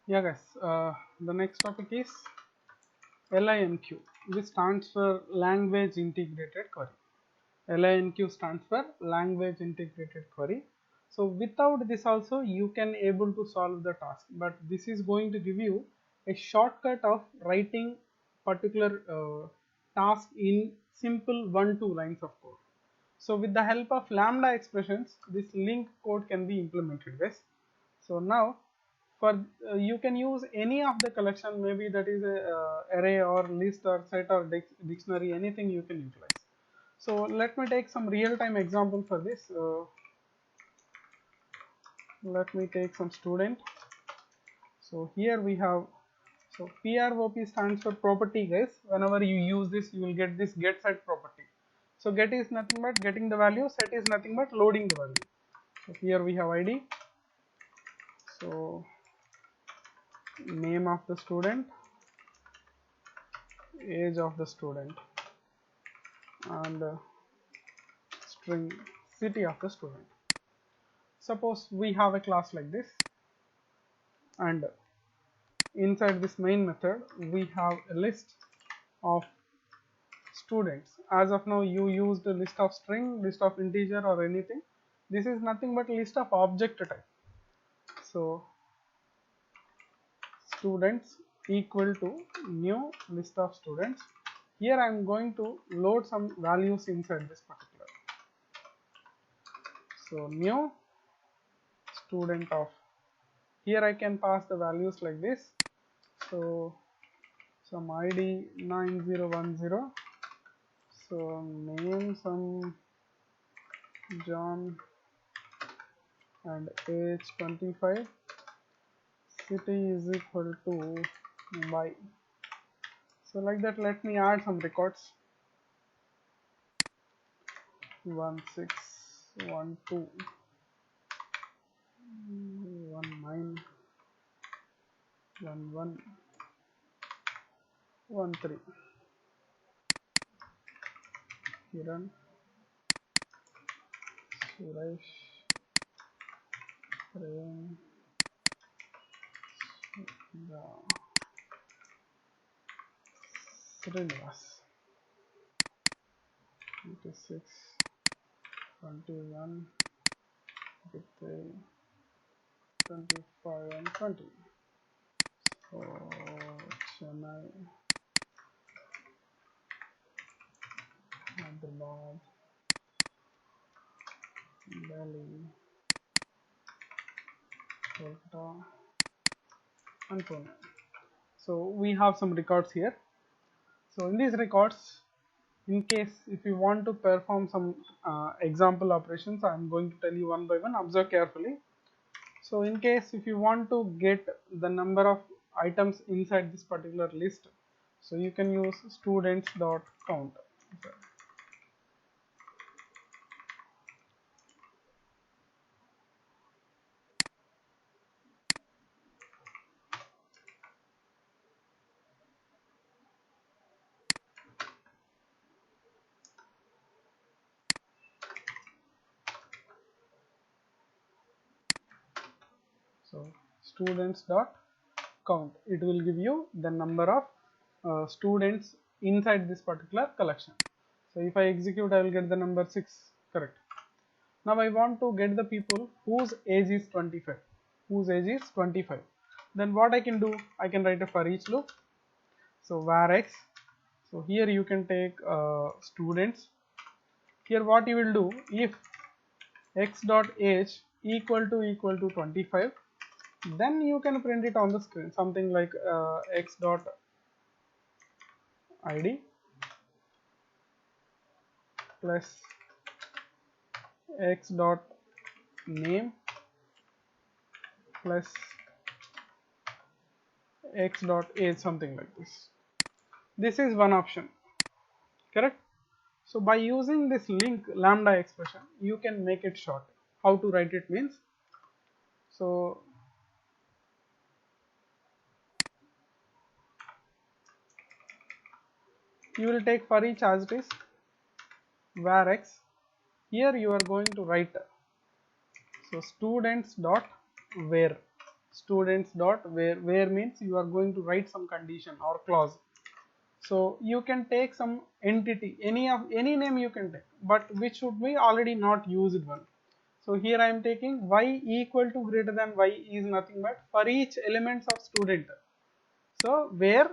Yeah, guys. The next topic is LINQ, which stands for Language Integrated Query. LINQ stands for Language Integrated Query. So without this also you can able to solve the task, but this is going to give you a shortcut of writing particular task in simple 1-2 lines of code. So with the help of lambda expressions, this LINQ code can be implemented, guys. So now for you can use any of the collection, maybe that is a array or list or set or dictionary, anything you can utilize. So let me take some real-time example for this. Let me take some student. So here we have, so PROP stands for property, guys. Whenever you use this, you will get this get set property. So get is nothing but getting the value, set is nothing but loading the value. So here we have ID, so name of the student, age of the student, and string city of the student. Suppose we have a class like this, and inside this main method we have a list of students. As of now you used a list of string, list of integer or anything. This is nothing but list of object type. So students equal to new list of students. Here I am going to load some values inside this particular. So new student of, here I can pass the values like this. So some ID 9010, so name some John, and age 25, city is equal to Mumbai. So like that, let me add some records. 1612 191113. Kiran, Suresh, Prem, Srinivas. 26, 21, 23, 25 and 20. So Chennai, Hyderabad, Delhi, Kolkata and Pune. So we have some records here. So in these records, in case if you want to perform some example operations, I am going to tell you one by one. Observe carefully. So in case if you want to get the number of items inside this particular list, so you can use students.count. So students.count, it will give you the number of students inside this particular collection. So if I execute, I will get the number 6, correct. Now I want to get the people whose age is 25, whose age is 25. Then what I can do, I can write a for each loop. So var x, so here you can take students. Here what you will do, if x dot age equal to 25, then you can print it on the screen, something like x dot id plus x dot name plus x dot age, something like this. This is one option, correct. So by using this LINQ lambda expression, you can make it short. How to write it means, so you will take for each as it is var x. Here you are going to write, so students dot where. students dot where means you are going to write some condition or clause. So you can take some entity, any name you can take, but which should be already not used one. So here I am taking y equal to greater than y is nothing but for each elements of student. So where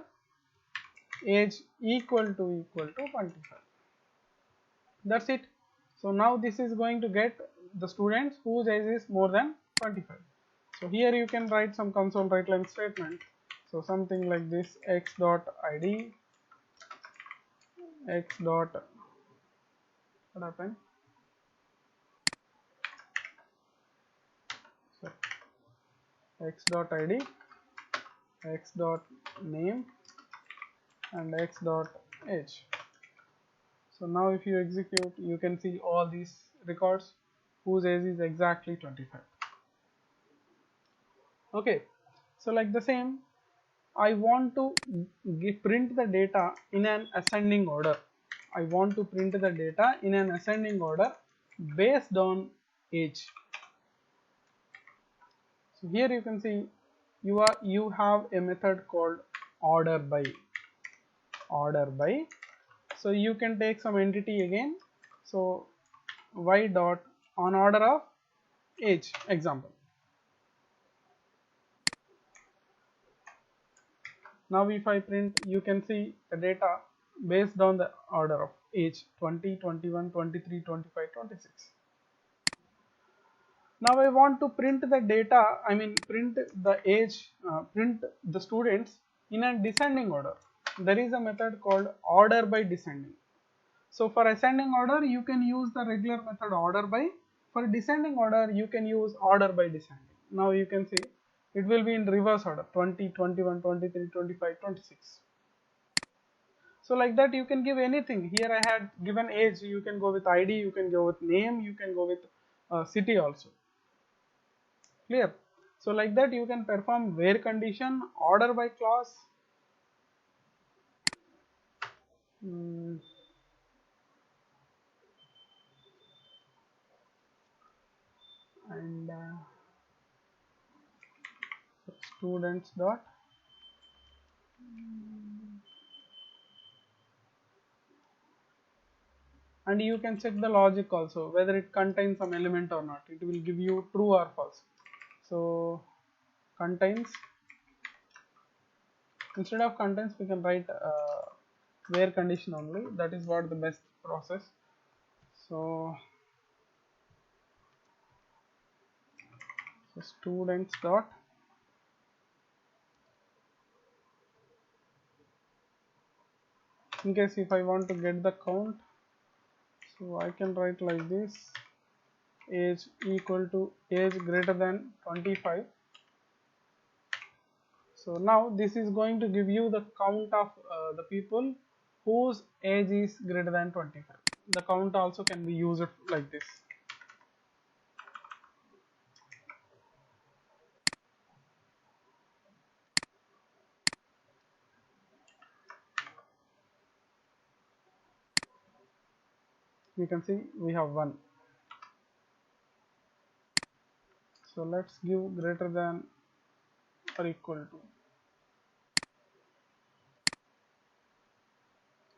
age equal to 25. That's it. So now this is going to get the students whose age is more than 25. So here you can write some console write line statement. So something like this: x dot id, x dot, what happened? So x dot id, x dot name, and x dot age. So now if you execute, you can see all these records whose age is exactly 25. Okay, so like the same, I want to print the data in an ascending order. I want to print the data in an ascending order based on age. So here you can see you have a method called order by. So you can take some entity again. So y dot on order of age example. Now if I print, you can see the data based on the order of age 20, 21, 23, 25, 26. Now I want to print the data, I mean print the age, print the students in a descending order. There is a method called order by descending. So for ascending order you can use the regular method order by. For descending order you can use order by descending. Now you can see it will be in reverse order: 20, 21, 23, 25, 26. So like that you can give anything. Here I had given age, you can go with id, you can go with name, you can go with city also. Clear? So like that you can perform where condition, order by clause, and students dot, and you can check the logic also whether it contains some element or not. It will give you true or false. So contains, instead of contains we can write where condition only. That is what the best process. So students dot, in case if I want to get the count, so I can write like this: age equal to age greater than 25. So now this is going to give you the count of the people whose age is greater than 25. The count also can be used like this. You can see we have 1. So let's give greater than or equal to.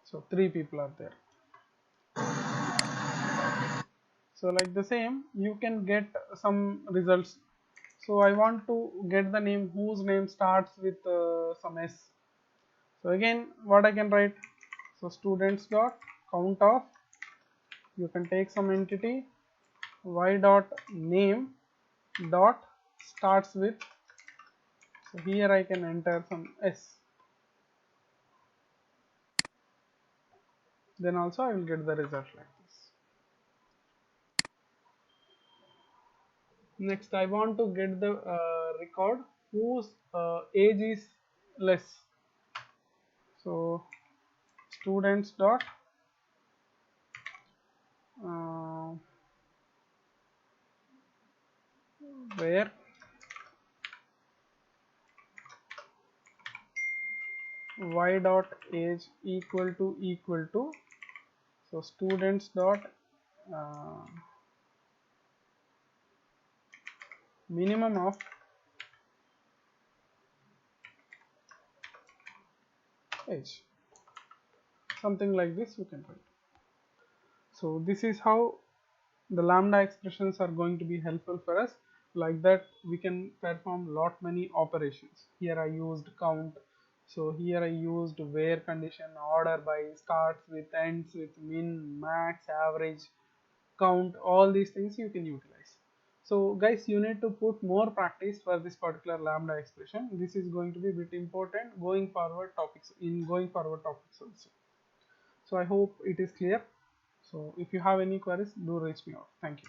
So 3 people are there. So like the same you can get some results. So I want to get the name whose name starts with some s. So again what I can write, so students dot count of, you can take some entity, y dot name dot starts with, so here I can enter some s, then also I will get the result like this. Next I want to get the record whose age is less. So students dot uh, where y dot age equal to, so students dot minimum of age, something like this you can write. So this is how the lambda expressions are going to be helpful for us. Like that we can perform lot many operations. Here I used count, so here I used where condition, order by, starts with, ends with, min, max, average, count, all these things you can utilize. So guys, you need to put more practice for this particular lambda expression. This is going to be a bit important going forward topics, in going forward topics also. So I hope it is clear. So if you have any queries, do reach me out. Thank you.